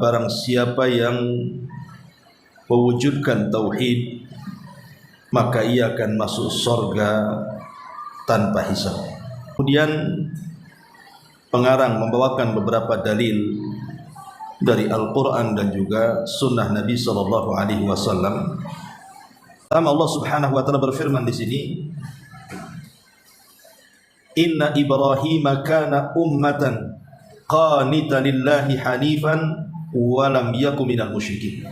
barang siapa yang mewujudkan tauhid, maka ia akan masuk surga tanpa hisab. Kemudian pengarang membawakan beberapa dalil dari Al-Quran dan juga Sunnah Nabi Sallallahu Alaihi Wasallam. Allah Subhanahu Wa Taala berfirman di sini, Inna Ibrahim kana ummatan qanitan lillahi hanifan wa lam yakun minal musyrikin.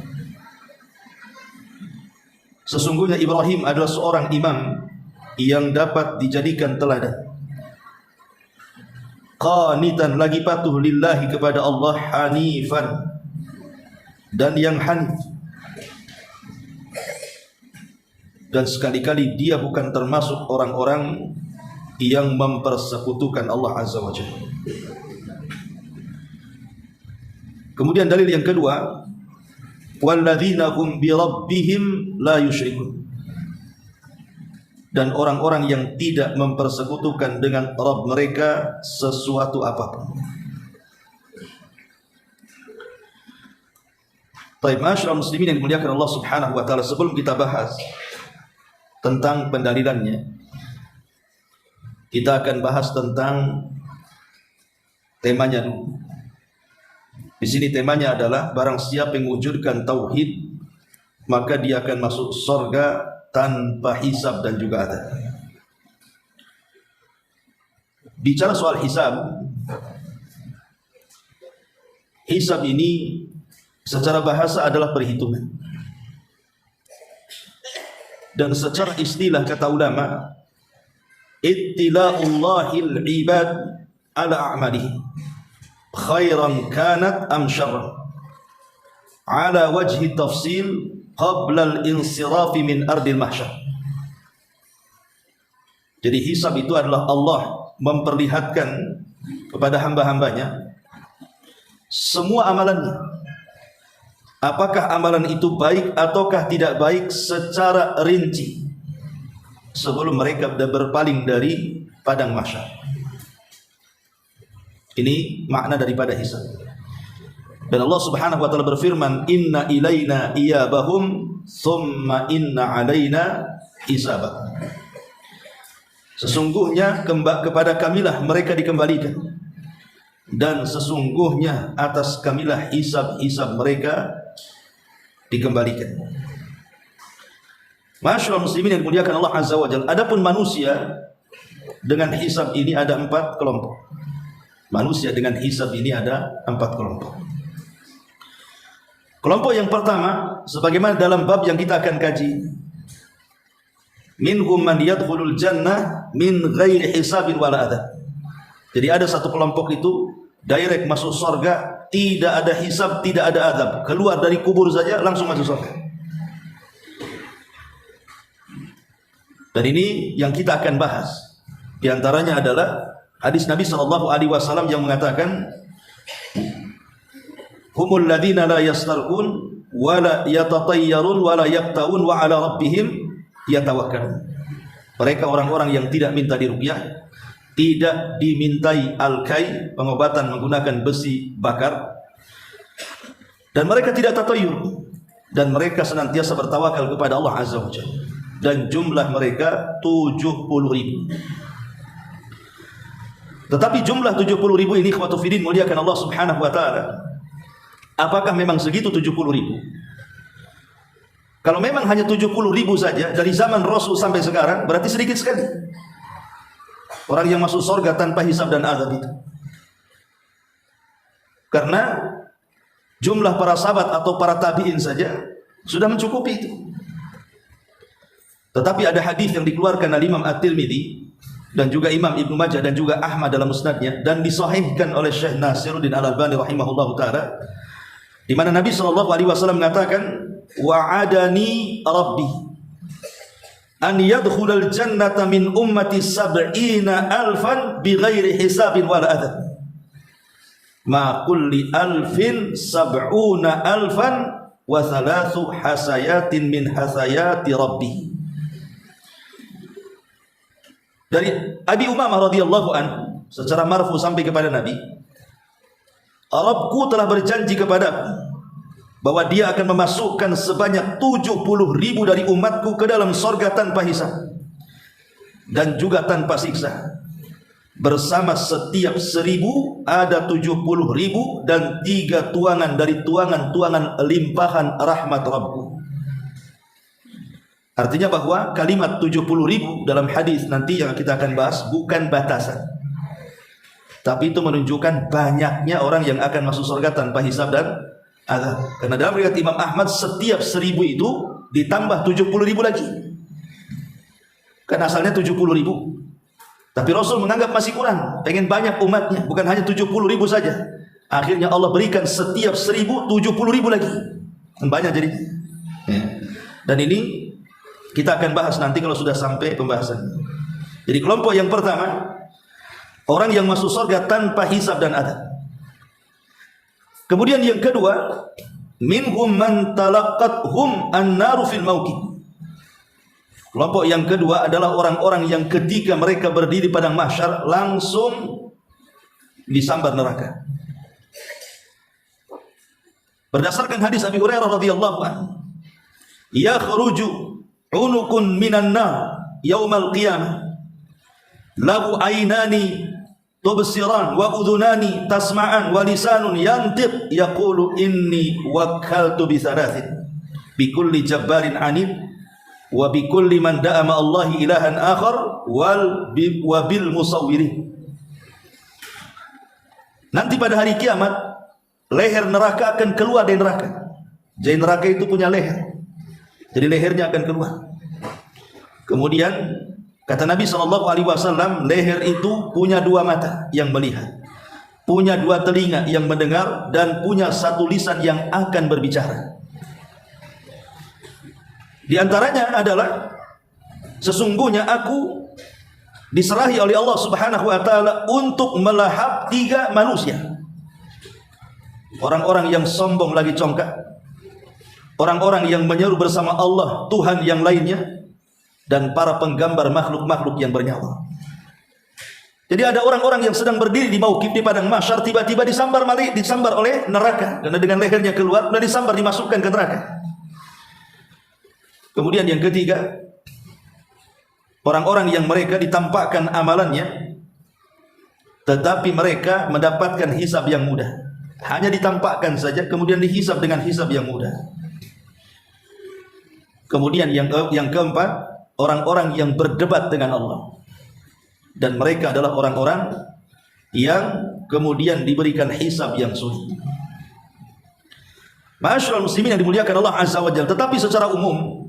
Sesungguhnya Ibrahim adalah seorang imam yang dapat dijadikan teladan. Qanitan, lagi patuh, lillahi, kepada Allah, hanifan, dan yang hanif. Dan sekali-kali dia bukan termasuk orang-orang yang mempersekutukan Allah Azza wa Jalla. Kemudian dalil yang kedua, walladzina hum bi rabbihim la yusyrikun. Dan orang-orang yang tidak mempersekutukan dengan Rabb mereka sesuatu apapun. Baik, masyaallah muslimin yang dimuliakan Allah Subhanahu wa taala, sebelum kita bahas tentang pendalilannya, kita akan bahas tentang temanya dulu. Di sini temanya adalah barang siapa yang mewujudkan tauhid, maka dia akan masuk surga tanpa hisab dan juga adab. Bicara soal hisab, hisab ini secara bahasa adalah perhitungan. Dan secara istilah kata ulama, ittila'ullahil ibad ala a'malihi khairan kanat am syarran ala wajhi tafsil qabla al-insirafi min ardil mahsyar. Jadi hisab itu adalah Allah memperlihatkan kepada hamba-hambanya semua amalannya, apakah amalan itu baik ataukah tidak baik, secara rinci sebelum mereka berpaling dari padang mahsyar. Ini makna daripada hisab. Dan Allah Subhanahu wa taala berfirman, inna ilaina iyabahum thumma inna alaina hisabah. Sesungguhnya kepada kamilah mereka dikembalikan, dan sesungguhnya atas kamilah hisab mereka dikembalikan. Masyaallah muslimin yang dimuliakan Allah Azza wa Jalla. Adapun manusia dengan hisab ini ada 4 kelompok. Manusia dengan hisab ini ada 4 kelompok. Kelompok yang pertama, sebagaimana dalam bab yang kita akan kaji, minhum man yadkhulul jannah min ghairi hisabin wala adab. Jadi ada satu kelompok itu direct masuk surga, tidak ada hisab, tidak ada adab, keluar dari kubur saja langsung masuk surga. Dan ini yang kita akan bahas. Di antaranya adalah hadis Nabi Shallallahu Alaihi Wasallam yang mengatakan, humul ladzina la yastarqun wa la yatatayyarun wa la yaqtaun wa ala rabbihim yatawakkalun. Mereka orang-orang yang tidak minta diruqyah, tidak dimintai al-kai, pengobatan menggunakan besi bakar, dan mereka tidak tatayyur, dan mereka senantiasa bertawakal kepada Allah Azza wa Jalla. Dan jumlah mereka 70.000. Tetapi jumlah 70.000 ini, ikhwatu fillah muliakan Allah Subhanahu wa taala, apakah memang segitu 70.000? Kalau memang hanya 70.000 saja dari zaman Rasul sampai sekarang, berarti sedikit sekali orang yang masuk surga tanpa hisab dan azab itu. Karena jumlah para sahabat atau para tabi'in saja sudah mencukupi itu. Tetapi ada hadis yang dikeluarkan oleh Imam At-Tirmidzi dan juga Imam Ibnu Majah dan juga Ahmad dalam musnadnya, dan disahihkan oleh Syekh Nasiruddin Al-Albani rahimahullahu taala, di mana Nabi sallallahu alaihi wasallam mengatakan, wa'adani rabbi an yadkhulal jannata min ummati 70,000 bighairi hisabin wala adab. Ma kulli alfin 70,000 wa 3 hasayatin min hasayati rabbi. Dari Abi Umamah radhiyallahu anhu secara marfu sampai kepada Nabi, Rabbku telah berjanji kepadaku bahwa dia akan memasukkan sebanyak 70.000 dari umatku ke dalam sorga tanpa hisab dan juga tanpa siksa. Bersama setiap 1.000 ada 70.000 dan 3 tuangan dari tuangan-tuangan limpahan rahmat Rabbku. Artinya bahwa kalimat 70.000 dalam hadis nanti yang kita akan bahas bukan batasan, tapi itu menunjukkan banyaknya orang yang akan masuk surga tanpa hisab dan azab. Karena dalam riwayat Imam Ahmad setiap 1.000 itu ditambah 70.000 lagi. Kan asalnya 70.000, tapi Rasul menganggap masih kurang, pengen banyak umatnya, bukan hanya 70.000 saja. Akhirnya Allah berikan setiap 1.000 70.000 lagi, banyak jadi. Dan ini kita akan bahas nanti kalau sudah sampai pembahasan. Jadi kelompok yang pertama, orang yang masuk surga tanpa hisab dan adab. Kemudian yang kedua, minhum man talaqqathum an-naru fil mauqif. Kelompok yang kedua adalah orang-orang yang ketika mereka berdiri padang mahsyar langsung disambar neraka. Berdasarkan hadis Abi Hurairah radhiyallahu anhu, yakhruju unukun minan nar yaumal qiyamah lahu aynani tubsiran wa udhunani tasma'an wa lisanun yantiq yaqulu inni wakkaltu bi thalathin bi kulli jabbarin anid wa bi kulli man da'a ma Allahi ilahan akhar wa bil musawwirin. Nanti pada hari kiamat leher neraka akan keluar dari neraka. Jadi neraka itu punya leher, jadi lehernya akan keluar. Kemudian kata Nabi SAW, leher itu punya 2 mata yang melihat, punya 2 telinga yang mendengar, dan punya 1 lisan yang akan berbicara. Di antaranya adalah, sesungguhnya aku diserahi oleh Allah Subhanahu wa taala untuk melahap 3 manusia. Orang-orang yang sombong lagi congkak, orang-orang yang menyeru bersama Allah Tuhan yang lainnya, dan para penggambar makhluk-makhluk yang bernyawa. Jadi ada orang-orang yang sedang berdiri di mauqif di padang mahsyar, tiba-tiba disambar oleh neraka, karena dengan lehernya keluar dan disambar, dimasukkan ke neraka. Kemudian yang ketiga, orang-orang yang mereka ditampakkan amalannya, tetapi mereka mendapatkan hisab yang mudah. Hanya ditampakkan saja, kemudian dihisab dengan hisab yang mudah. Kemudian yang keempat, orang-orang yang berdebat dengan Allah, dan mereka adalah orang-orang yang kemudian diberikan hisab yang sulit. Ma'asyiral muslimin yang dimuliakan Allah Azza wa Jalla. Tetapi secara umum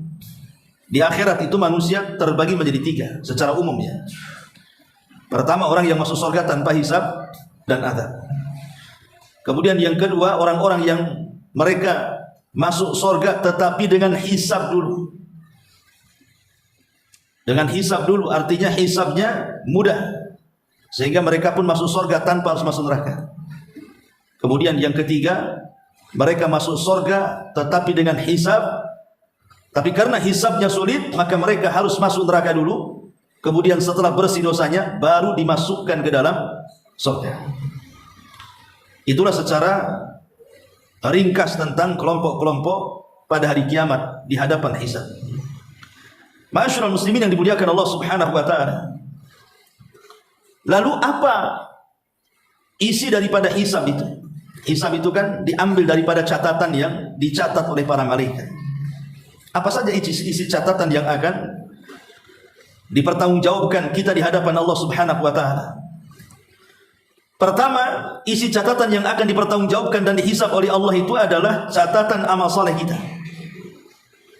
di akhirat itu manusia terbagi menjadi 3 secara umum ya. Pertama, orang yang masuk surga tanpa hisab dan adab. Kemudian yang kedua, orang-orang yang mereka masuk surga tetapi dengan hisab dulu. Dengan hisab dulu artinya hisabnya mudah, sehingga mereka pun masuk surga tanpa harus masuk neraka. Kemudian yang ketiga, mereka masuk surga tetapi dengan hisab, tapi karena hisabnya sulit maka mereka harus masuk neraka dulu. Kemudian setelah bersih dosanya baru dimasukkan ke dalam surga. Itulah secara ringkas tentang kelompok-kelompok pada hari kiamat di hadapan hisab. Ma'asyiral muslimin yang dimuliakan Allah Subhanahu wa taala. Lalu apa isi daripada hisab itu? Hisab itu kan diambil daripada catatan yang dicatat oleh para malaikat. Apa saja isi catatan yang akan dipertanggungjawabkan kita di hadapan Allah Subhanahu wa taala? Pertama, isi catatan yang akan dipertanggungjawabkan dan dihisab oleh Allah itu adalah catatan amal saleh kita.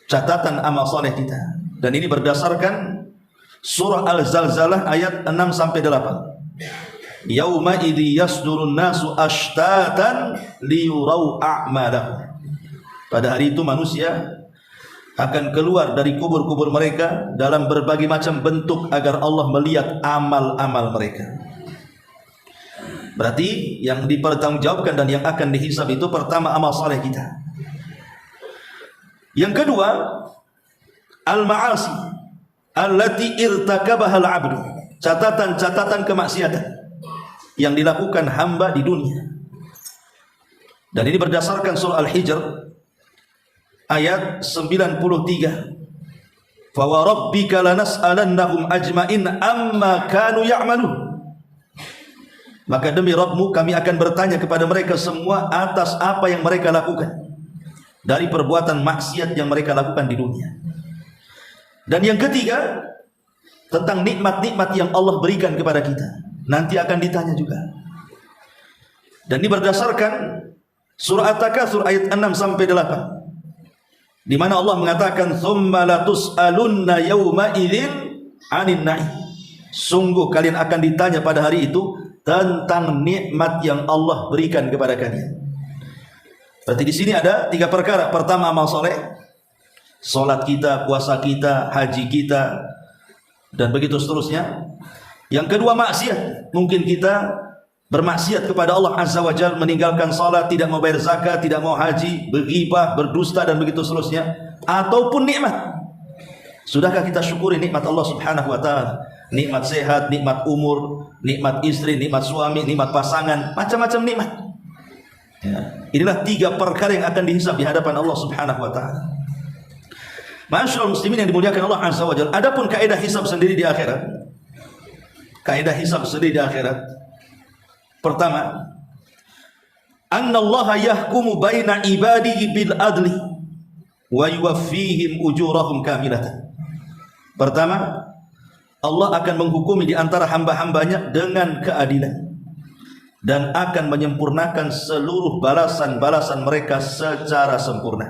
Catatan amal saleh kita. Dan ini berdasarkan surah Al-Zalzalah ayat 6 sampai 8. Yauma idzi yasdurun nasu ashtatan liyurau a'malahum. Pada hari itu manusia akan keluar dari kubur-kubur mereka dalam berbagai macam bentuk agar Allah melihat amal-amal mereka. Berarti yang dipertanggungjawabkan dan yang akan dihisab itu pertama amal saleh kita. Yang kedua, al-ma'asi allati irtakabaha al-'abdu. Catatan-catatan kemaksiatan yang dilakukan hamba di dunia. Dan ini berdasarkan surah Al-Hijr ayat 93. Fa wa rabbika lanas'alannahum ajma'in amma kanu ya'malun. Maka demi Rabbmu kami akan bertanya kepada mereka semua atas apa yang mereka lakukan dari perbuatan maksiat yang mereka lakukan di dunia. Dan yang ketiga, tentang nikmat-nikmat yang Allah berikan kepada kita, nanti akan ditanya juga. Dan ini berdasarkan surah At-Takatsur ayat 6 sampai 8, di mana Allah mengatakan tsumma latus'alunna yauma idzin 'anin na'im. Sungguh kalian akan ditanya pada hari itu tentang nikmat yang Allah berikan kepada kalian. Berarti di sini ada 3 perkara. Pertama, amal soleh, salat kita, puasa kita, haji kita, dan begitu seterusnya. Yang kedua, maksiat. Mungkin kita bermaksiat kepada Allah Azza wa Jalla, meninggalkan salat, tidak mau bayar zakat, tidak mau haji, berghibah, berdusta, dan begitu seterusnya. Ataupun nikmat. Sudahkah kita syukuri nikmat Allah Subhanahu wa taala? Nikmat sehat, nikmat umur, nikmat istri, nikmat suami, nikmat pasangan, macam-macam nikmat. Ya. Inilah 3 perkara yang akan dihisab di hadapan Allah Subhanahu wa taala. Ma'asyiral muslimin yang dimuliakan Allah Azza wa Jalla. Adapun kaidah hisab sendiri di akhirat. Kaidah hisab sendiri di akhirat. Pertama, annallaha yahkumu baina ibadihi bil adli wa yuwaffihim ujurahum kamilatan. Pertama, Allah akan menghukumi di antara hamba-hambanya dengan keadilan dan akan menyempurnakan seluruh balasan-balasan mereka secara sempurna.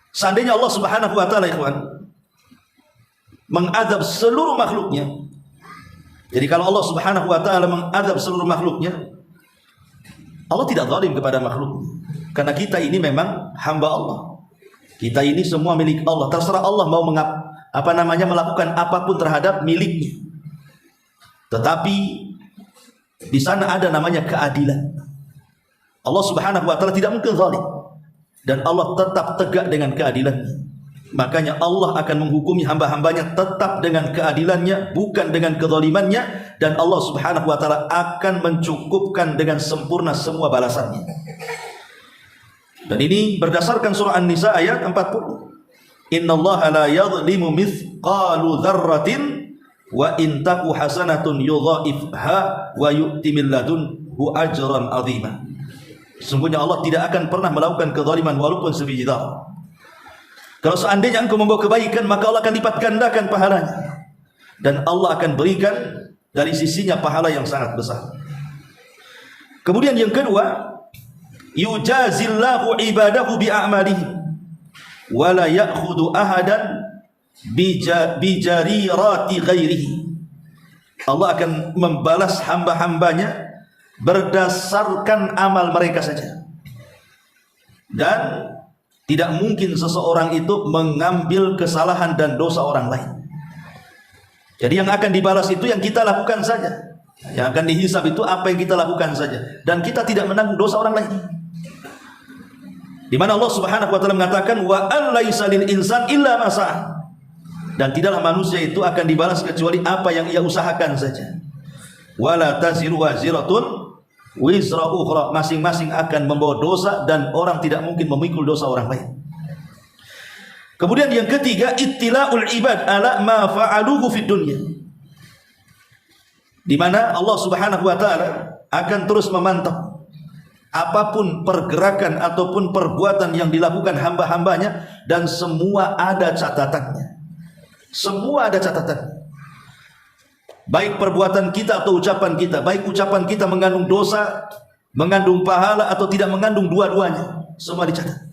Seandainya Allah Subhanahu wa taala, ikhwan, mengadab seluruh makhluknya. Jadi kalau Allah Subhanahu wa taala mengadab seluruh makhluknya, Allah tidak zalim kepada makhluk. Karena kita ini memang hamba Allah. Kita ini semua milik Allah. Terserah Allah mau melakukan apapun terhadap miliknya. Tetapi di sana ada namanya keadilan. Allah Subhanahu wa taala tidak mungkin zalim, dan Allah tetap tegak dengan keadilannya. Makanya Allah akan menghukumi hamba-hambanya tetap dengan keadilannya, bukan dengan kezalimannya, dan Allah Subhanahu wa taala akan mencukupkan dengan sempurna semua balasannya. Dan ini berdasarkan surah An-Nisa ayat 40. Innallaha la yadhlimu mithqalu dzarratin wa in taku hasanatun yudha'ifha wa yu'ti min ladunhu ajran 'azima. Sesungguhnya Allah tidak akan pernah melakukan kezaliman walaupun sebiji dzarah. Kalau seandainya engkau membawa kebaikan, maka Allah akan lipat gandakan pahalanya, dan Allah akan berikan dari sisinya pahala yang sangat besar. Kemudian yang kedua, yujazillahu ibadahu bi'amalihi wa la ya'khudhu ahadan bijarirati ghairihi. Allah akan membalas hamba-hambanya berdasarkan amal mereka saja, dan tidak mungkin seseorang itu mengambil kesalahan dan dosa orang lain. Jadi yang akan dibalas itu yang kita lakukan saja. Yang akan dihisab itu apa yang kita lakukan saja, dan kita tidak menanggung dosa orang lain. Di mana Allah Subhanahu wa taala mengatakan wa allaisa lil insan illa ma sa'a. Dan tidaklah manusia itu akan dibalas kecuali apa yang ia usahakan saja. Wala taziru waziratun wizra ukhra. Masing-masing akan membawa dosa, dan orang tidak mungkin memikul dosa orang lain. Kemudian yang ketiga, ittila'ul ibad ala ma fa'aluhu fid dunya. Di mana Allah Subhanahu wa taala akan terus memantau apapun pergerakan ataupun perbuatan yang dilakukan hamba-hambanya, dan semua ada catatannya. Semua ada catatannya. Baik perbuatan kita atau ucapan kita, baik ucapan kita mengandung dosa, mengandung pahala, atau tidak mengandung dua-duanya, semua dicatat.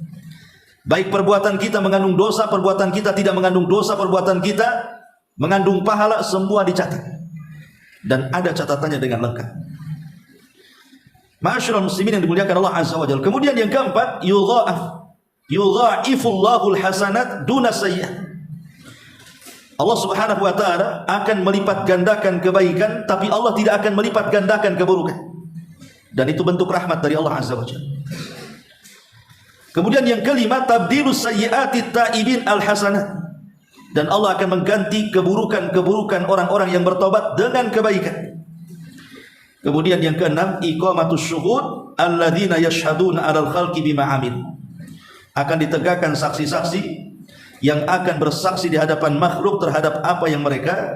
Baik perbuatan kita mengandung dosa, perbuatan kita tidak mengandung dosa, perbuatan kita mengandung pahala, semua dicatat, dan ada catatannya dengan lengkap. Ma'asyiral muslimin yang dimuliakan Allah Azza wa Jalla. Kemudian yang keempat, yudha'ifullahu al-hasanat duna sayyi'ah. Allah Subhanahu wa taala akan melipat gandakan kebaikan, tapi Allah tidak akan melipat gandakan keburukan. Dan itu bentuk rahmat dari Allah Azza wa Jalla. Kemudian yang kelima, tabdilus sayyi'ati ta'ibin al-hasanat. Dan Allah akan mengganti keburukan-keburukan orang-orang yang bertobat dengan kebaikan. Kemudian yang keenam, iqamatus syuhud alladzina yashhaduna 'alal khalqi bima 'amil. Akan ditegakkan saksi-saksi yang akan bersaksi di hadapan makhluk terhadap apa yang mereka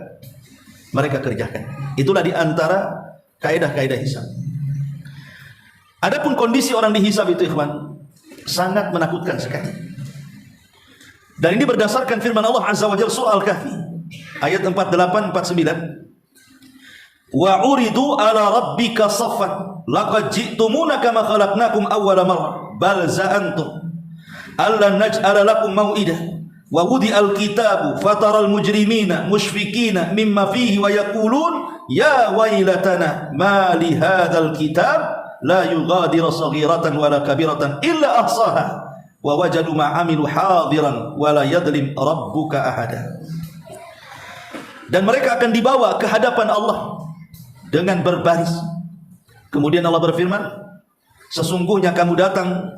kerjakan. Itulah di antara kaidah-kaidah hisab. Adapun kondisi orang dihisab itu, ikhwan, sangat menakutkan sekali. Dan ini berdasarkan firman Allah Azza wa Jalla surah Al-Kahfi ayat 48 49. Wa uridu ala rabbika saffan laqad ji'tumuna kama khalaqnakum awwala marrah bal za'antum alla naj'ala lakum maw'idah wa wudi'al kitabu fataral mujrimina mushfikina mimma fihi wa yaqulun ya wailatana ma li hadzal kitab la yughadiru saghiratan wala kabiratan illa ahsaha wa wajadu ma 'amilu hadiran wa la yadlim rabbuka ahada. Dan mereka akan dibawa ke hadapan Allah dengan berbaris. Kemudian Allah berfirman, sesungguhnya kamu datang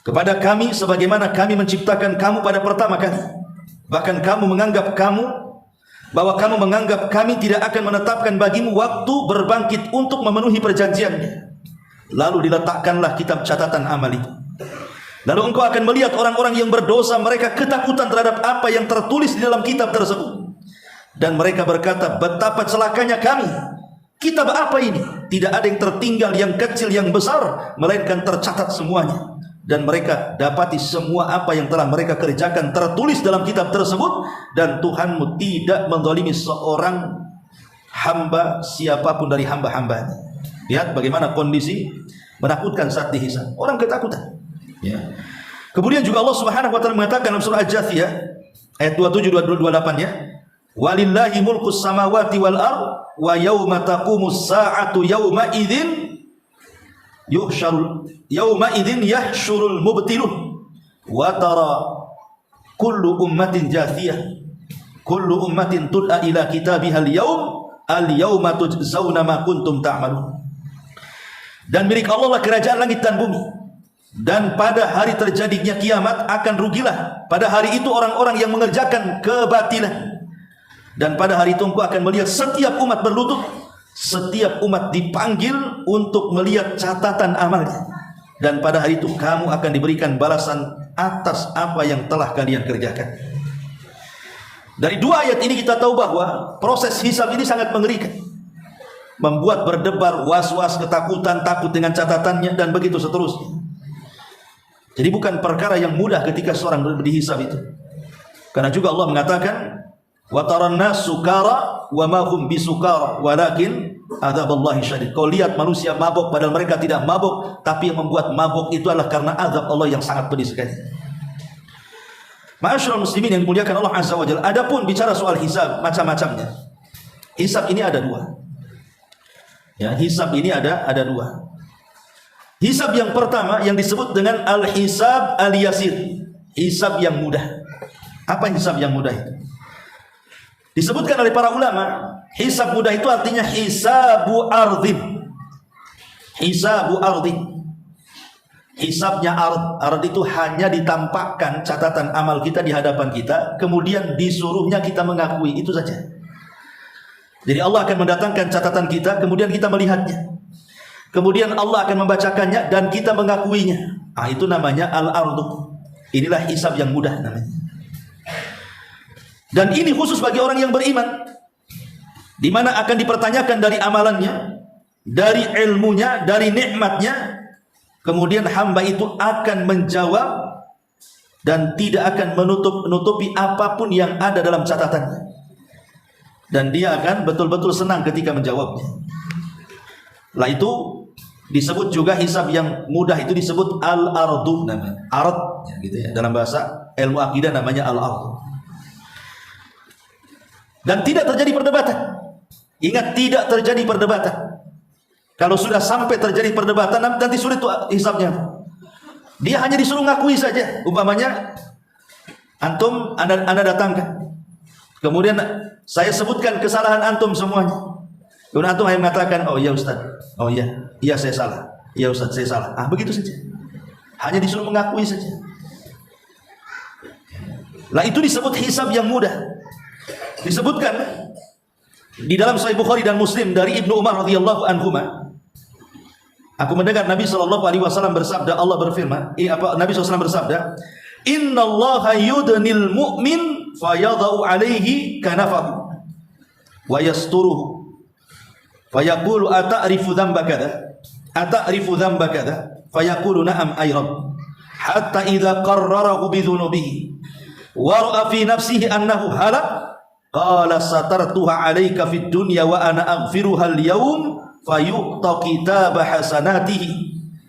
kepada kami sebagaimana kami menciptakan kamu pada pertama kali. Bahkan kamu menganggap kami tidak akan menetapkan bagimu waktu berbangkit untuk memenuhi perjanjiannya. Lalu diletakkanlah kitab catatan amal itu. Lalu engkau akan melihat orang-orang yang berdosa, mereka ketakutan terhadap apa yang tertulis di dalam kitab tersebut. Dan mereka berkata, betapa celakanya kami. Kitab apa ini? Tidak ada yang tertinggal, yang kecil, yang besar, melainkan tercatat semuanya. Dan mereka dapati semua apa yang telah mereka kerjakan tertulis dalam kitab tersebut. Dan Tuhanmu tidak menzalimi seorang hamba siapapun dari hamba-hambanya. Lihat bagaimana kondisi menakutkan saat dihisab. Orang ketakutan. Ya. Kemudian juga Allah Subhanahu wa taala mengatakan dalam surah Al-Jathiyah ayat 27 28-nya, walillahi mulkus samawati wal ard wa yauma taqumus sa'atu yauma idzin yahsyurul mubtilun wa tara kullu ummatin jathiyah kullu ummatin tud'a ila kitabihal al-yawma tujzauna ma kuntum ta'malun. Dan milik Allah lah kerajaan langit dan bumi. Dan pada hari terjadinya kiamat akan rugilah pada hari itu orang-orang yang mengerjakan kebatilan. Dan pada hari itu engkau akan melihat setiap umat berlutut, setiap umat dipanggil untuk melihat catatan amalnya. Dan pada hari itu kamu akan diberikan balasan atas apa yang telah kalian kerjakan. Dari dua ayat ini kita tahu bahwa proses hisab ini sangat mengerikan, membuat berdebar, was-was, ketakutan, takut dengan catatannya, dan begitu seterusnya. Jadi bukan perkara yang mudah ketika seorang dihisab itu. Karena juga Allah mengatakan, wa taran nas sukara wa ma hum bisukara walakin adzaballahi syadid. Kau lihat manusia mabuk padahal mereka tidak mabuk, tapi yang membuat mabuk itu adalah karena azab Allah yang sangat pedih sekali. Ma'asyiral muslimin yang dimuliakan Allah Azza wa Jalla. Adapun bicara soal hisab macam-macamnya. Hisab ini ada dua. Ya, hisab ini ada dua. Hisab yang pertama yang disebut dengan al-hisab al-yasir, hisab yang mudah. Apa hisab yang mudah itu? Disebutkan oleh para ulama, hisab mudah itu artinya hisabu ardhin. Hisabu ardhin. Hisabnya ard itu hanya ditampakkan catatan amal kita di hadapan kita, kemudian disuruhnya kita mengakui, itu saja. Jadi Allah akan mendatangkan catatan kita, kemudian kita melihatnya. Kemudian Allah akan membacakannya dan kita mengakuinya. Itu namanya al-ardu. Inilah hisab yang mudah namanya. Dan ini khusus bagi orang yang beriman, di mana akan dipertanyakan dari amalannya, dari ilmunya, dari nikmatnya. Kemudian hamba itu akan menjawab dan tidak akan menutupi apapun yang ada dalam catatannya. Dan dia akan betul-betul senang ketika menjawabnya. Lah itu disebut juga hisab yang mudah, itu disebut al-ardu namanya. Ard gitu ya. Dalam bahasa ilmu akidah namanya al-ardu. Dan tidak terjadi perdebatan. Ingat, tidak terjadi perdebatan. Kalau sudah sampai terjadi perdebatan, nanti sulit tuh hisabnya. Dia hanya disuruh ngakui saja. Umpamanya antum anda datangkan, kemudian saya sebutkan kesalahan antum semuanya. Kemudian antum hanya mengatakan, oh iya Ustaz, oh iya saya salah, iya Ustaz saya salah. Begitu saja. Hanya disuruh mengakui saja. Lah itu disebut hisab yang mudah. Disebutkan di dalam Sahih Bukhari dan Muslim dari Ibnu Umar radhiyallahu anhuma, Aku mendengar Nabi sallallahu alaihi wasallam bersabda, Allah berfirman, Nabi SAW bersabda, "Innallaha yudnil mu'min fayadha'u alaihi kanafahu wa yasturuhu fayaqulu ata'rifu dhanba kadza ata'rifu dhanba kadza fayaqulu na'am ay rabb hatta idza qarrarahu bi dhunubihi wa ra'a fi nafsihi annahu halak qala satartuha 'alaika fid dunya wa ana aghfiruha al-yawm fayu'ta kitaba hasanatihi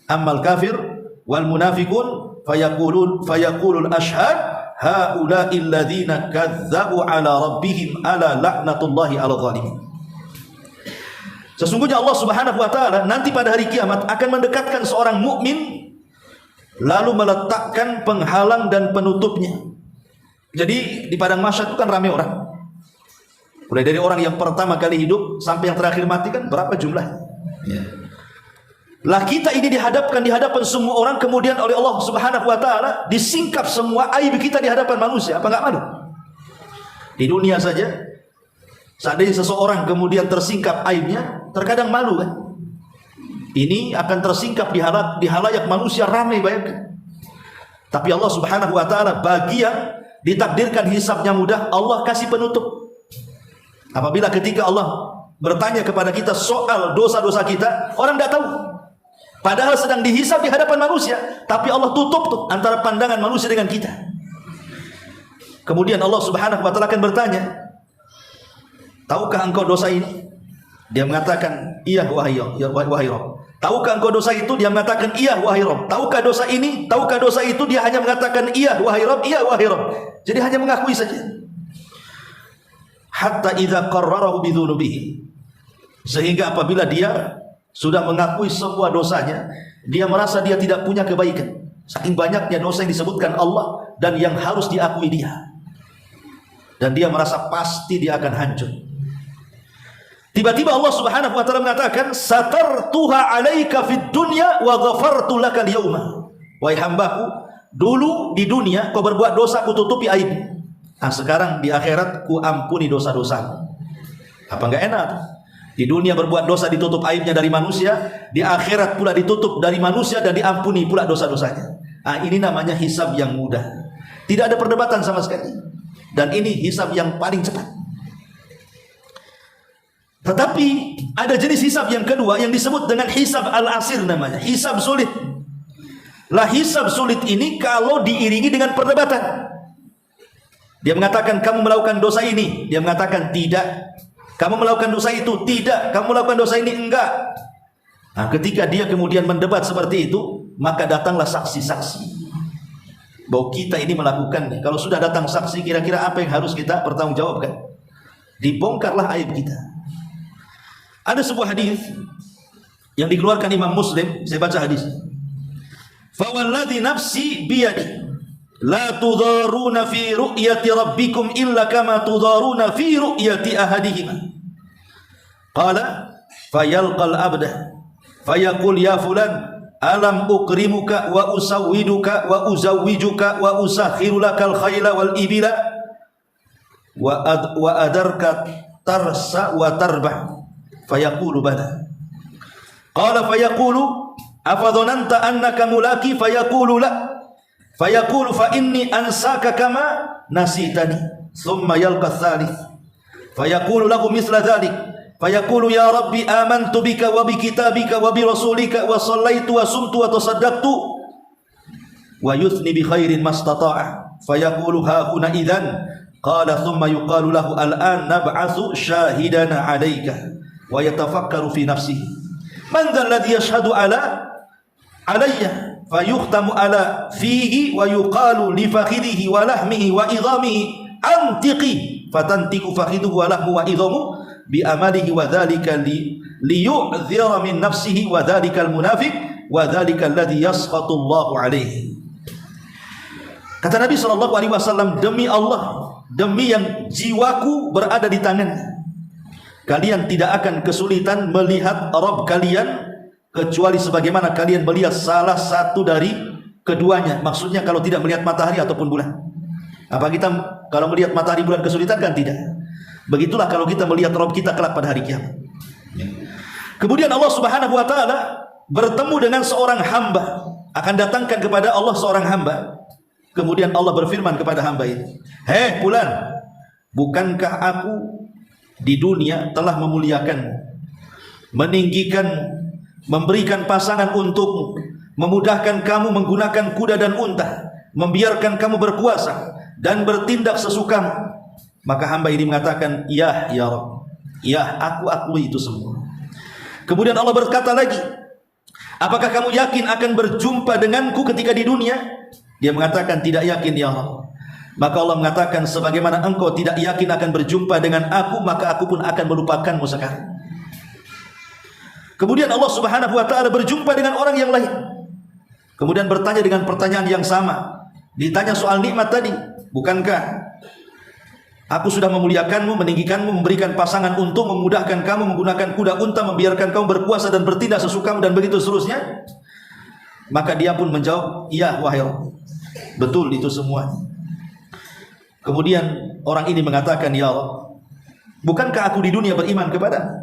ammal kafir wal munafiqun fayaqulul ashhad haula'i alladhina kadzdzabu 'ala rabbihim ala la'natullahi 'alal zalimin." Sesungguhnya Allah Subhanahu wa taala nanti pada hari kiamat akan mendekatkan seorang mukmin lalu meletakkan penghalang dan penutupnya. Jadi di padang mahsyar itu kan ramai orang. Mulai dari orang yang pertama kali hidup sampai yang terakhir mati kan berapa jumlah? Ya. Lah kita ini dihadapkan di hadapan semua orang, kemudian oleh Allah Subhanahu wa taala disingkap semua aib kita di hadapan manusia. Apa enggak malu? Di dunia saja seandainya seseorang kemudian tersingkap aibnya, terkadang malu kan? Ini akan tersingkap di halayak manusia ramai, bayangkan. Tapi Allah Subhanahu wa taala bagi yang ditakdirkan hisabnya mudah, Allah kasih penutup. Apabila ketika Allah bertanya kepada kita soal dosa-dosa kita, orang tidak tahu. Padahal sedang dihisab di hadapan manusia, tapi Allah tutup tuh antara pandangan manusia dengan kita. Kemudian Allah Subhanahu wa taala akan bertanya, "Tahukah engkau dosa ini?" Dia mengatakan, "Iya wahai Rabb." "Tahukah engkau dosa itu?" Dia mengatakan, "Iya wahai Rabb." "Tahukah dosa ini?" "Tahukah dosa itu?" Dia hanya mengatakan, "Iya wahai Rabb, iya wahai Rabb." Jadi hanya mengakui saja. Hatta idza qarrarahu bidzunubihi, sehingga apabila dia sudah mengakui semua dosanya, dia merasa dia tidak punya kebaikan. Saking banyaknya dosa yang disebutkan Allah dan yang harus diakui dia. Dan dia merasa pasti dia akan hancur. Tiba-tiba Allah Subhanahu wa taala mengatakan, "Satartuha 'alaika fid dunya wa ghafartu lakal yauma." Wahai hambaku, dulu di dunia kau berbuat dosa, aku tutupi aibmu. Nah, sekarang di akhirat ku ampuni dosa-dosamu. Apa enggak enak? Di dunia berbuat dosa ditutup aibnya dari manusia, di akhirat pula ditutup dari manusia dan diampuni pula dosa-dosanya. Nah, ini namanya hisab yang mudah. Tidak ada perdebatan sama sekali. Dan ini hisab yang paling cepat. Tetapi ada jenis hisab yang kedua yang disebut dengan hisab al-asir namanya, hisab sulit. Lah hisab sulit ini kalau diiringi dengan perdebatan. Dia mengatakan, "Kamu melakukan dosa ini." Dia mengatakan, "Tidak." "Kamu melakukan dosa itu?" "Tidak." "Kamu melakukan dosa ini?" "Enggak." Nah, ketika dia kemudian mendebat seperti itu, maka datanglah saksi-saksi bahwa kita ini melakukannya. Kalau sudah datang saksi, kira-kira apa yang harus kita pertanggungjawabkan? Dibongkarlah aib kita. Ada sebuah hadis yang dikeluarkan Imam Muslim, saya baca hadis. "Fawalladzi nafsi biyadi la tudharuna fi ru'yati rabbikum illa kama tudharuna fi ru'yati ahadihima." Qala fayalqal abda fayaqul ya fulan alam ukrimuka wa usawwiduka wa uzawwijuka wa usakhiru lakal khayla wal ibila wa adarka tarsa wa tarbah. Fayaqulu bala. Qala fayaqulu afadhananta annaka mulaki? Fayaqulu la. Fayaqulu fa inni ansaka kama nasitani. Thumma yalqa tsalits. Fayaqulu lahu mithla dzalik. Fayaqulu ya rabbi amantu bika wa bi kitabika wa bi rasulika wa shallaitu wa sumtu wa tasaddaqtu wa yuthni bi khairin mastata'a. Fayaqulu ha huna idzan. Qala thumma yuqalu lahu al-an nab'atsu syahidana 'alaika wa yatafakkaru fi nafsihi man dzal ladzi yashhadu alayya fayuhtamu ala fihi wa yuqalu li fakhidhihi wa lahmihi wa idhamihi antiqi fatantiqu fakhidhuhu wa lahmu wa idhamu bi amalihi wa dzalika liyu'dhira min nafsihi wa dzalika al-munafiq wa dzalika alladhi yaskhatu Allahu alayhi. Kata Nabi sallallahu alaihi wasallam, demi Allah, demi yang jiwaku berada di tangannya, kalian tidak akan kesulitan melihat Rabb kalian kecuali sebagaimana kalian melihat salah satu dari keduanya. Maksudnya kalau tidak melihat matahari ataupun bulan. Apa kita kalau melihat matahari bulan kesulitan? Kan tidak. Begitulah kalau kita melihat Rabb kita kelak pada hari kiamat. Kemudian Allah Subhanahu wa taala bertemu dengan seorang hamba, akan datangkan kepada Allah seorang hamba. Kemudian Allah berfirman kepada hamba ini, "Hei fulan, bukankah aku di dunia telah memuliakan, meninggikan, memberikan pasangan untukmu, memudahkan kamu menggunakan kuda dan unta, membiarkan kamu berkuasa dan bertindak sesukamu?" Maka hamba ini mengatakan, "Ya Rabb, ya, aku akui itu semua." Kemudian Allah berkata lagi, "Apakah kamu yakin akan berjumpa denganku ketika di dunia?" Dia mengatakan, "Tidak yakin ya Allah." Maka Allah mengatakan, "Sebagaimana engkau tidak yakin akan berjumpa dengan aku, maka aku pun akan melupakanmu sekarang." Kemudian Allah Subhanahu wa taala berjumpa dengan orang yang lain. Kemudian bertanya dengan pertanyaan yang sama. Ditanya soal nikmat tadi, "Bukankah aku sudah memuliakanmu, meninggikanmu, memberikan pasangan untuk memudahkan kamu menggunakan kuda unta, membiarkan kamu berkuasa dan bertindak sesukamu dan begitu seterusnya?" Maka dia pun menjawab, "Ya wahai Allah, betul itu semua." Kemudian orang ini mengatakan, "Ya Allah, bukankah aku di dunia beriman kepadamu?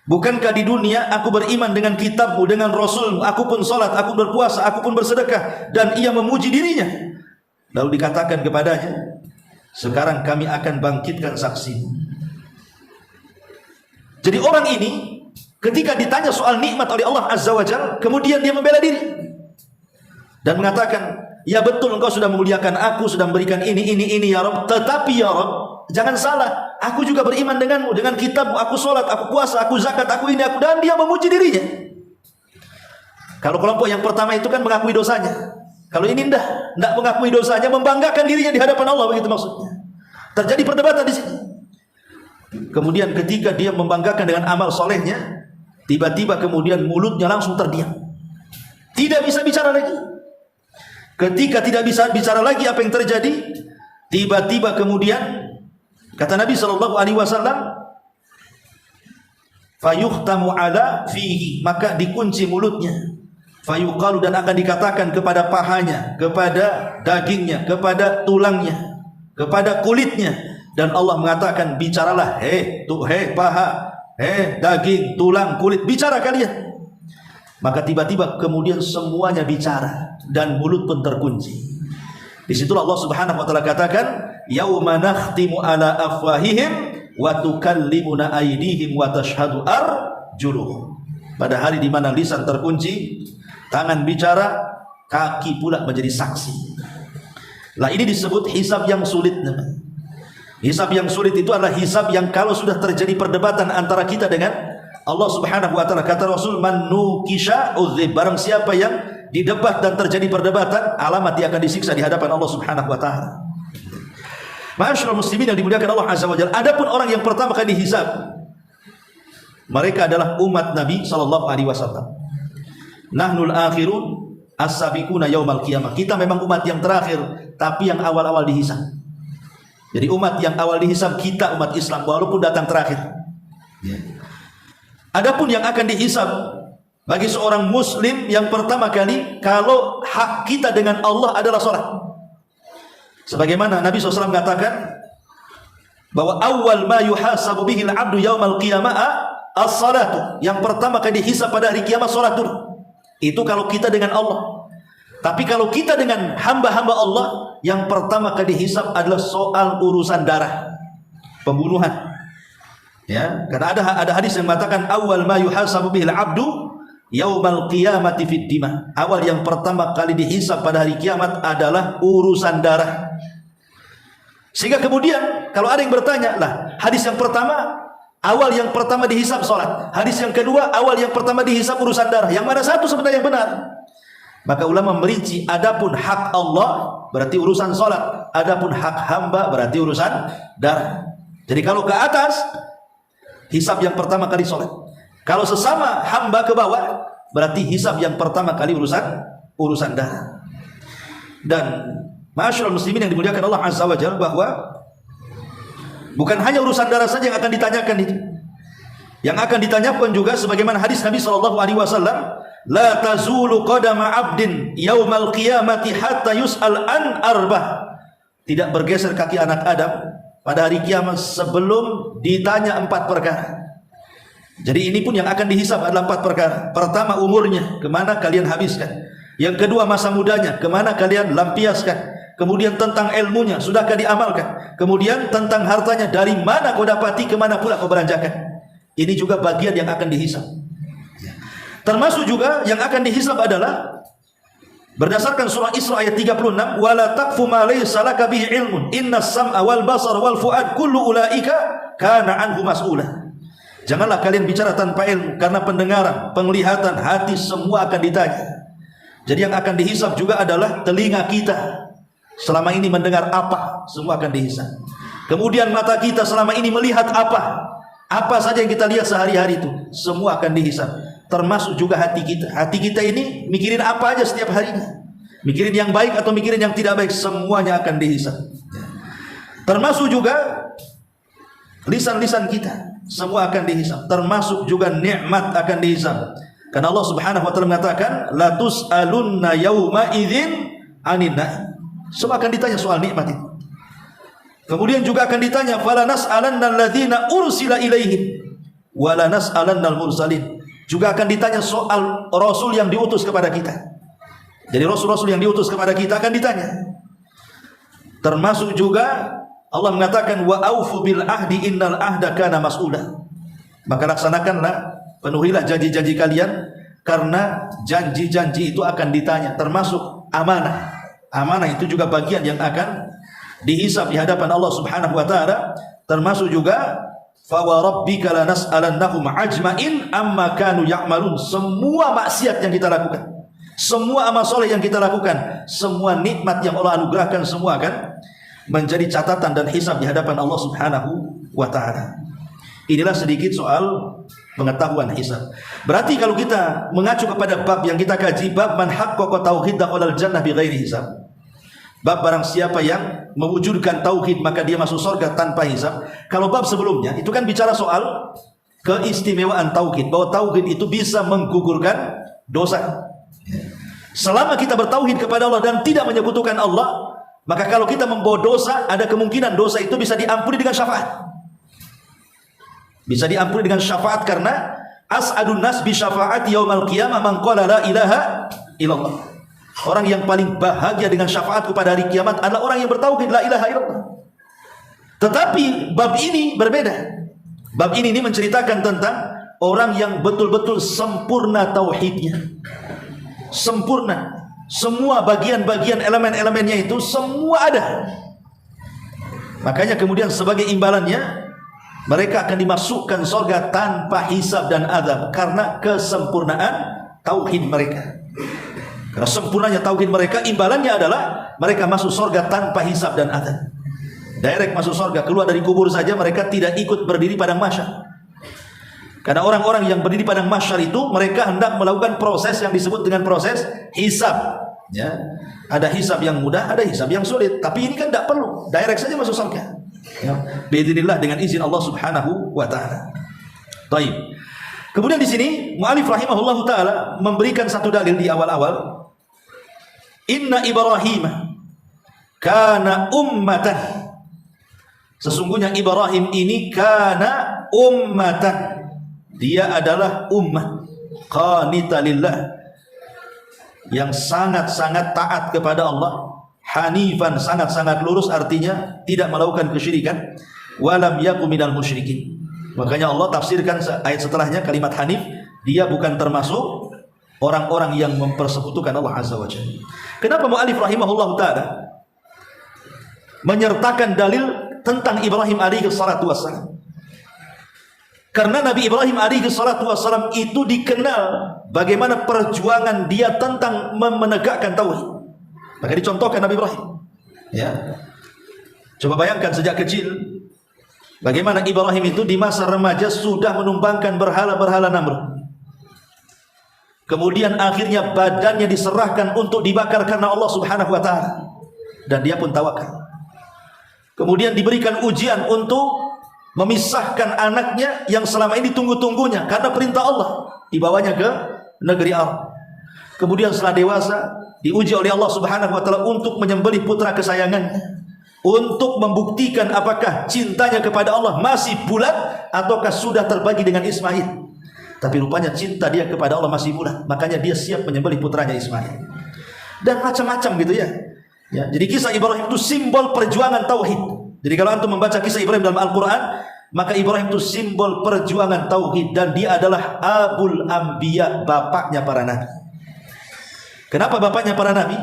Bukankah di dunia aku beriman dengan kitabmu, dengan rasulmu, aku pun salat, aku berpuasa, aku pun bersedekah." Dan ia memuji dirinya. Lalu dikatakan kepadanya, "Sekarang kami akan bangkitkan saksi." Jadi orang ini ketika ditanya soal nikmat oleh Allah Azza wa Jalla, kemudian dia membela diri dan mengatakan, "Ya betul, engkau sudah memuliakan aku, sudah memberikan ini ya Rabb. Tetapi ya Rabb, jangan salah, aku juga beriman denganmu, dengan kitabmu, aku sholat, aku puasa, aku zakat, aku ini, aku." Dan dia memuji dirinya. Kalau kelompok yang pertama itu kan mengakui dosanya. Kalau ini tidak mengakui dosanya, membanggakan dirinya di hadapan Allah, begitu maksudnya. Terjadi perdebatan di sini. Kemudian ketika dia membanggakan dengan amal solehnya, tiba-tiba kemudian mulutnya langsung terdiam, tidak bisa bicara lagi. Ketika tidak bisa bicara lagi, apa yang terjadi? Tiba-tiba kemudian kata Nabi SAW, "Fayuhtamu ala fihi," maka dikunci mulutnya. Fayuqalu, dan akan dikatakan kepada pahanya, kepada dagingnya, kepada tulangnya, kepada kulitnya. Dan Allah mengatakan, "Bicaralah, hei paha, hei daging, tulang, kulit, bicara kalian." Maka tiba-tiba kemudian semuanya bicara dan mulut pun terkunci. Disitulah Allah Subhanahu wa taala katakan, "Yauma nakhtimu ala afwahihim wa tukallimuna aydihim wa tashhadu arjuluhum." Pada hari di mana lisan terkunci, tangan bicara, kaki pula menjadi saksi. Lah ini disebut hisab yang sulit. Hisab yang sulit itu adalah hisab yang kalau sudah terjadi perdebatan antara kita dengan Allah Subhanahu wa taala, kata Rasul, "Man nukisha udzib." Barang siapa yang didebat dan terjadi perdebatan, alamat dia akan disiksa di hadapan Allah Subhanahu wa taala. Ma'asyiral muslimin yang dimuliakan Allah Azza wa Jalla, adapun orang yang pertama kali dihisab, mereka adalah umat Nabi sallallahu alaihi wasallam. Nahnul akhirun as-sabiquna yaumal qiyamah. Kita memang umat yang terakhir, tapi yang awal-awal dihisab. Jadi umat yang awal dihisab kita, umat Islam, walaupun datang terakhir. Adapun yang akan dihisab bagi seorang muslim yang pertama kali, kalau hak kita dengan Allah adalah salat. Sebagaimana Nabi SAW mengatakan bahwa awal ma yuhasabu bihil abdu yaumal qiyamah as-salatu. Yang pertama kali dihisab pada hari kiamat salat dulu. Itu kalau kita dengan Allah. Tapi kalau kita dengan hamba-hamba Allah, yang pertama kali dihisab adalah soal urusan darah, pembunuhan. Ya, karena ada hadis yang mengatakan awal ma yuhasabu bihil abdu yaumal qiyamati fid dima. Awal yang pertama kali dihisab pada hari kiamat adalah urusan darah. Sehingga kemudian kalau ada yang bertanya, lah hadis yang pertama awal yang pertama dihisab salat, hadis yang kedua awal yang pertama dihisab urusan darah, yang mana satu sebenarnya yang benar? Maka ulama merinci, adapun hak Allah berarti urusan salat, adapun hak hamba berarti urusan darah. Jadi kalau ke atas hisab yang pertama kali salat, kalau sesama hamba ke bawah berarti hisab yang pertama kali urusan darah. Dan ma'asyiral muslimin yang dimuliakan Allah Azza wa Jalla, bahwa bukan hanya urusan darah saja yang akan ditanyakan itu. Yang akan ditanyakan juga sebagaimana hadis Nabi SAW, "La tazulu qadama 'abdin yaumal qiyamati hatta yus'al an arbah." Tidak bergeser kaki anak Adam pada hari kiamat sebelum ditanya 4 perkara. Jadi ini pun yang akan dihisab adalah 4 perkara. Pertama, umurnya, kemana kalian habiskan. Yang kedua, masa mudanya, kemana kalian lampiaskan. Kemudian tentang ilmunya, sudahkah diamalkan. Kemudian tentang hartanya, dari mana kau dapati, kemana pula kau belanjakan. Ini juga bagian yang akan dihisab. Termasuk juga yang akan dihisab adalah berdasarkan surah Isra ayat 36, wala taqfu ma laysa laka bihi ilmun innas sam'a wal basar wal fuad kullu ulaika kana anhu mas'ula. Janganlah kalian bicara tanpa ilmu, karena pendengaran, penglihatan, hati semua akan ditanya. Jadi yang akan dihisab juga adalah telinga kita. Selama ini mendengar apa, semua akan dihisab. Kemudian mata kita selama ini melihat apa saja yang kita lihat sehari-hari itu, semua akan dihisab. Termasuk juga hati kita. Hati kita ini mikirin apa aja setiap harinya. Mikirin yang baik atau mikirin yang tidak baik, semuanya akan dihisab. Termasuk juga lisan-lisan kita, semua akan dihisab. Termasuk juga nikmat akan dihisab. Karena Allah Subhanahu wa taala mengatakan, la tus'alunna yauma idzin 'anin na'im. Semua akan ditanya soal nikmat itu. Kemudian juga akan ditanya, fala nas'alannal ladzina ursila ilaihim wa la nas'alannal mursalin. Juga akan ditanya soal rasul yang diutus kepada kita. Jadi rasul-rasul yang diutus kepada kita akan ditanya. Termasuk juga Allah mengatakan, wa aufu bil ahdi innal ahda kana mas'ula. Maka laksanakanlah, penuhilah janji-janji kalian, karena janji-janji itu akan ditanya. Termasuk amanah. Amanah itu juga bagian yang akan dihisab di hadapan Allah Subhanahu wa taala. Termasuk juga fa wa rabbika lanas'alannahum ajmain amma kanu ya'malun. Semua maksiat yang kita lakukan, semua amal soleh yang kita lakukan, semua nikmat yang Allah anugerahkan, semua akan menjadi catatan dan hisab di hadapan Allah Subhanahu wa taala. Inilah sedikit soal pengetahuan hisab. Berarti kalau kita mengacu kepada bab yang kita kaji, bab man haqqaqa tauhid dakhalal jannah bighairi hisab. Bab barang siapa yang mewujudkan tauhid maka dia masuk surga tanpa hisab. Kalau bab sebelumnya itu kan bicara soal keistimewaan tauhid, bahwa tauhid itu bisa menggugurkan dosa. Selama kita bertauhid kepada Allah dan tidak menyekutukan Allah, maka kalau kita membawa dosa, ada kemungkinan dosa itu bisa diampuni dengan syafaat. Bisa diampuni dengan syafaat, karena as'adun nas bi syafaati yaumal qiyamah man qala la ilaha illallah. Orang yang paling bahagia dengan syafaatku pada hari kiamat adalah orang yang bertauhid la ilaha illallah. Tetapi bab ini berbeda. Bab ini menceritakan tentang orang yang betul-betul sempurna tauhidnya. Sempurna. Semua bagian-bagian elemen-elemennya itu semua ada. Makanya kemudian sebagai imbalannya, mereka akan dimasukkan surga tanpa hisab dan azab, karena kesempurnaan tauhid mereka. Karena sempurnanya tauhid mereka, imbalannya adalah mereka masuk surga tanpa hisab dan azab. Direct masuk surga, keluar dari kubur saja mereka tidak ikut berdiri padang mahsyar. Karena orang-orang yang berdiri padang mahsyar itu, mereka hendak melakukan proses yang disebut dengan proses hisab. Ya, ada hisab yang mudah, ada hisab yang sulit. Tapi ini kan tidak perlu, direct saja masuk surga. Ya, biidznillah, dengan izin Allah Subhanahu wa taala. Baik. Kemudian di sini mu'allif rahimahullahu taala memberikan satu dalil di awal-awal. Inna Ibrahim kana ummatan. Sesungguhnya Ibrahim ini kana ummatan. Dia adalah ummah qanita lillah, yang sangat-sangat taat kepada Allah. Hanifan, sangat-sangat lurus, artinya tidak melakukan kesyirikan. Walam yakum minal musyrikin. Makanya Allah tafsirkan ayat setelahnya kalimat hanif, dia bukan termasuk orang-orang yang mempersekutukan Allah Azza wa Jalla. Kenapa mu'allif rahimahullah ta'ala menyertakan dalil tentang Ibrahim alaihi salatu wassalam? Karena Nabi Ibrahim alaihi salatu wassalam itu dikenal bagaimana perjuangan dia tentang menegakkan tauhid. Maka dicontohkan Nabi Ibrahim. Ya. Coba bayangkan sejak kecil bagaimana Ibrahim itu di masa remaja sudah menumbangkan berhala-berhala Namrud. Kemudian akhirnya badannya diserahkan untuk dibakar karena Allah Subhanahu wa taala, dan dia pun tawakal. Kemudian diberikan ujian untuk memisahkan anaknya yang selama ini tunggu-tunggunya karena perintah Allah, dibawanya ke negeri Arab. Kemudian setelah dewasa diuji oleh Allah Subhanahu wa taala untuk menyembelih putra kesayangannya, untuk membuktikan apakah cintanya kepada Allah masih bulat ataukah sudah terbagi dengan Ismail. Tapi rupanya cinta dia kepada Allah masih bulat, makanya dia siap menyembelih putranya Ismail. Dan macam-macam gitu ya. Ya, jadi kisah Ibrahim itu simbol perjuangan tauhid. Jadi kalau antum membaca kisah Ibrahim dalam Al-Quran, maka Ibrahim itu simbol perjuangan tauhid, dan dia adalah Abul Anbiya, bapaknya para nabi. Kenapa bapaknya para nabi?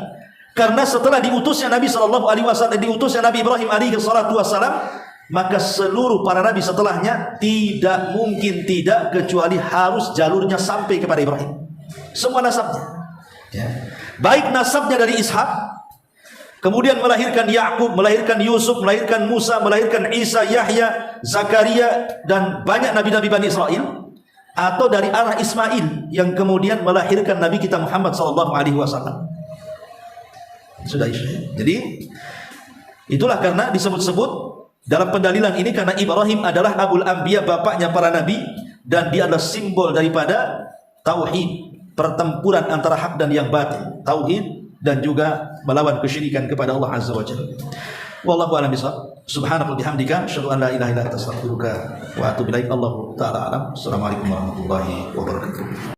Karena setelah diutusnya Nabi SAW, diutusnya Nabi Ibrahim alaihi salatu wassalam, maka seluruh para nabi setelahnya tidak mungkin tidak, kecuali harus jalurnya sampai kepada Ibrahim. Semua nasabnya, ya. Baik nasabnya dari Ishak, kemudian melahirkan Yakub, melahirkan Yusuf, melahirkan Musa, melahirkan Isa, Yahya, Zakaria, dan banyak nabi-nabi Bani Israel, atau dari arah Ismail yang kemudian melahirkan Nabi kita Muhammad SAW. Sudah Ismail. Jadi itulah karena disebut-sebut dalam pendalilan ini, karena Ibrahim adalah Abul Anbiya, bapaknya para nabi, dan dia adalah simbol daripada tauhid, pertempuran antara hak dan yang batil, tauhid dan juga melawan kesyirikan kepada Allah Azza wa Jalla. Wallahu a'lam bishawab. Subhanaka wa bihamdika asyhadu an la ilaha illa anta astaghfiruka wa atubu ilaik. Allahu ta'ala alam. Assalamualaikum warahmatullahi wabarakatuh.